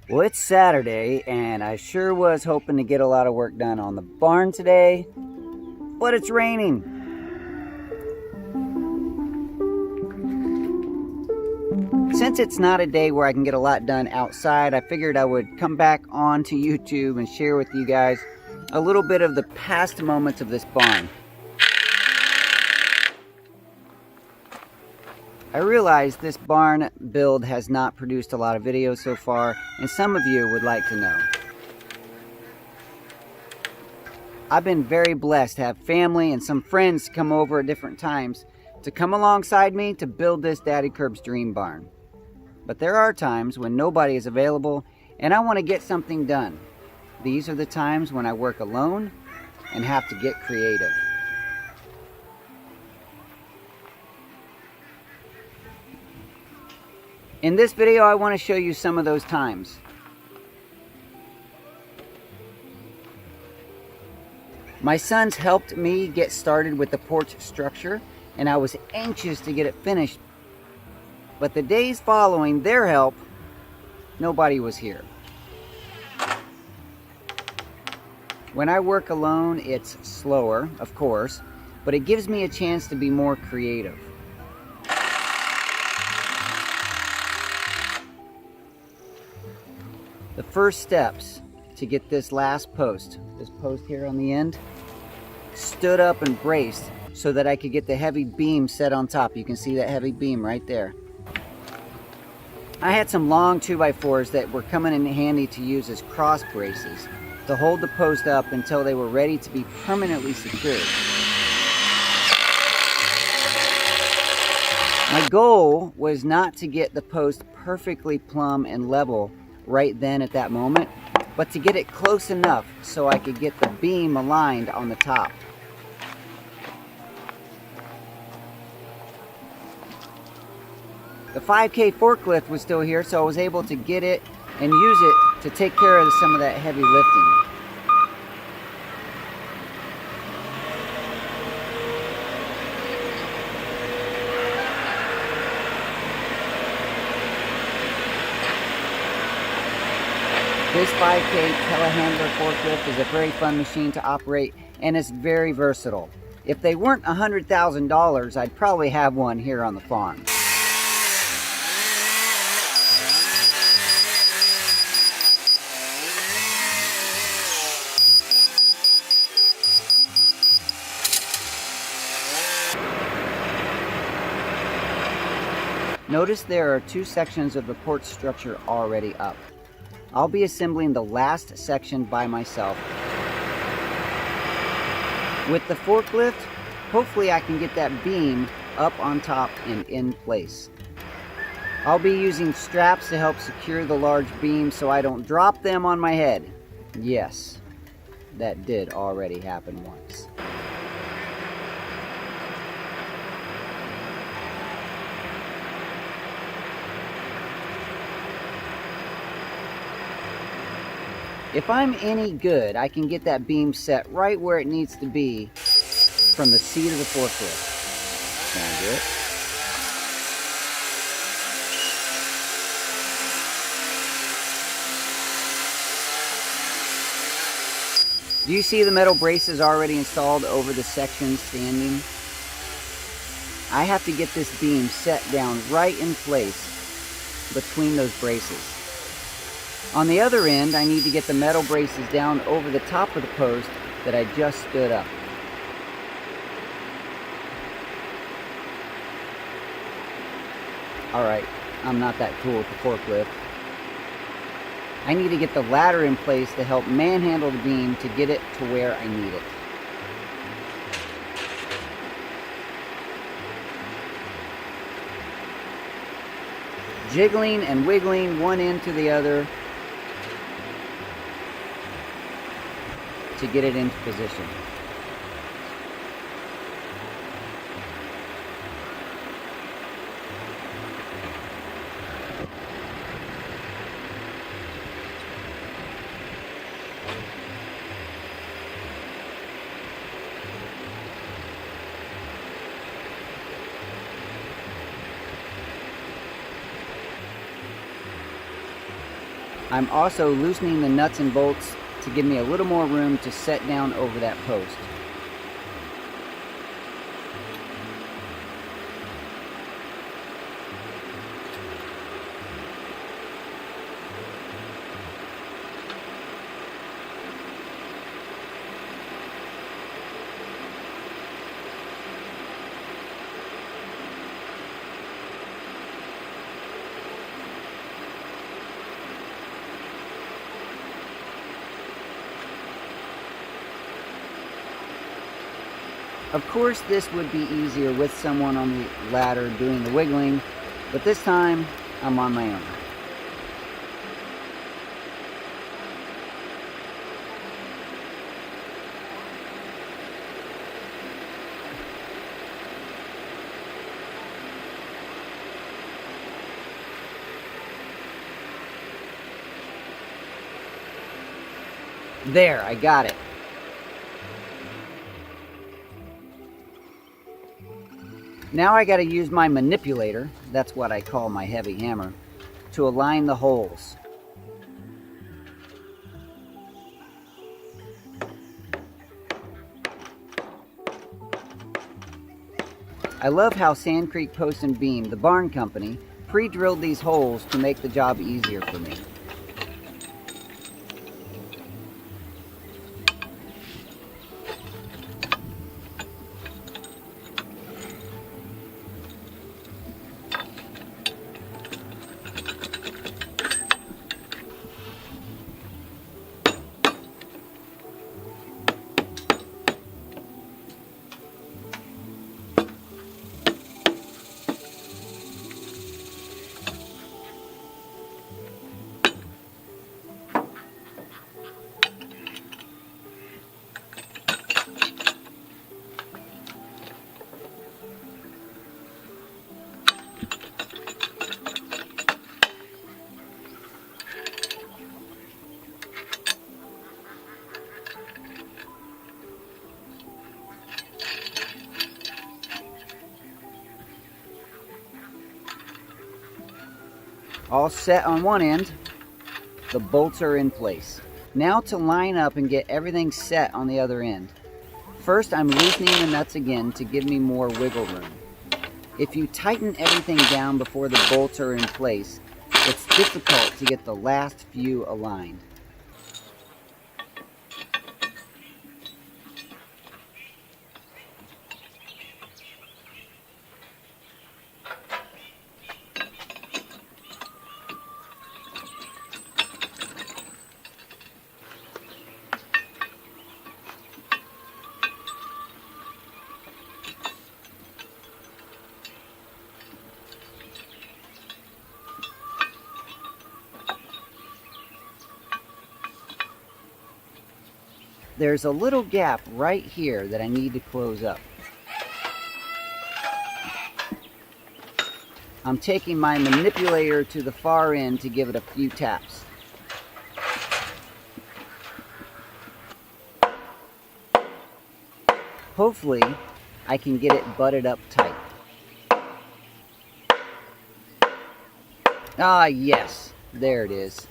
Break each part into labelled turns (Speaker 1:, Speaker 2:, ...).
Speaker 1: Well, it's Saturday, and I sure was hoping to get a lot of work done on the barn today, but it's raining. Since it's not a day where I can get a lot done outside, I figured I would come back onto YouTube and share with you guys a little bit of the past moments of this barn. I realize this barn build has not produced a lot of videos so far, and some of you would like to know. I've been very blessed to have family and some friends come over at different times to come alongside me to build this Daddy Curb's dream barn. But there are times when nobody is available and I want to get something done. These are the times when I work alone and have to get creative. In this video, I want to show you some of those times. My sons helped me get started with the porch structure, and I was anxious to get it finished. But the days following their help, nobody was here. When I work alone, it's slower, of course, but it gives me a chance to be more creative. The first steps to get this last post, this post here on the end, stood up and braced so that I could get the heavy beam set on top. You can see that heavy beam right there. I had some long 2x4s that were coming in handy to use as cross braces to hold the post up until they were ready to be permanently secured. My goal was not to get the post perfectly plumb and level right then at that moment, but to get it close enough so I could get the beam aligned on the top. The 5K forklift was still here, so I was able to get it and use it to take care of some of that heavy lifting. This 5K telehandler forklift is a very fun machine to operate, and it's very versatile. If they weren't $100,000, I'd probably have one here on the farm. Notice there are two sections of the porch structure already up. I'll be assembling the last section by myself. With the forklift, hopefully I can get that beam up on top and in place. I'll be using straps to help secure the large beam so I don't drop them on my head. Yes, that did already happen once. If I'm any good, I can get that beam set right where it needs to be from the seat of the forklift. Can I do it? Do you see the metal braces already installed over the section standing? I have to get this beam set down right in place between those braces. On the other end, I need to get the metal braces down over the top of the post that I just stood up. Alright, I'm not that cool with the forklift. I need to get the ladder in place to help manhandle the beam to get it to where I need it. Jiggling and wiggling one end to the other to get it into position. I'm also loosening the nuts and bolts to give me a little more room to set down over that post. Of course, this would be easier with someone on the ladder doing the wiggling, but this time I'm on my own. There, I got it. Now I got to use my manipulator, that's what I call my heavy hammer, to align the holes. I love how Sand Creek Post and Beam, the barn company, pre-drilled these holes to make the job easier for me. All set on one end, the bolts are in place. Now to line up and get everything set on the other end. First, I'm loosening the nuts again to give me more wiggle room. If you tighten everything down before the bolts are in place, it's difficult to get the last few aligned. There's a little gap right here that I need to close up. I'm taking my manipulator to the far end to give it a few taps. Hopefully, I can get it butted up tight. Ah, yes, there it is.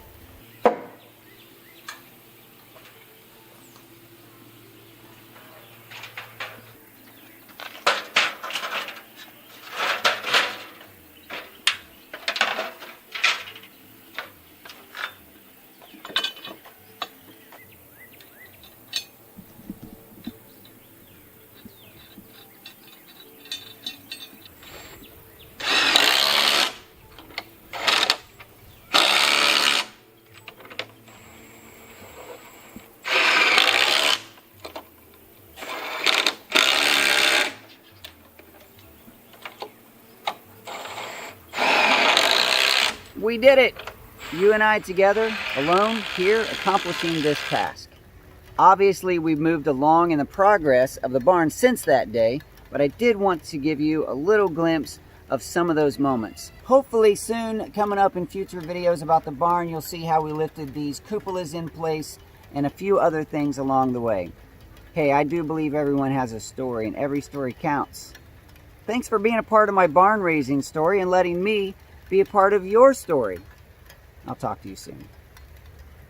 Speaker 1: We did it! You and I together, alone, here, accomplishing this task. Obviously, we've moved along in the progress of the barn since that day, but I did want to give you a little glimpse of some of those moments. Hopefully soon, coming up in future videos about the barn, you'll see how we lifted these cupolas in place and a few other things along the way. Hey, I do believe everyone has a story, and every story counts. Thanks for being a part of my barn raising story and letting me be a part of your story. I'll talk to you soon.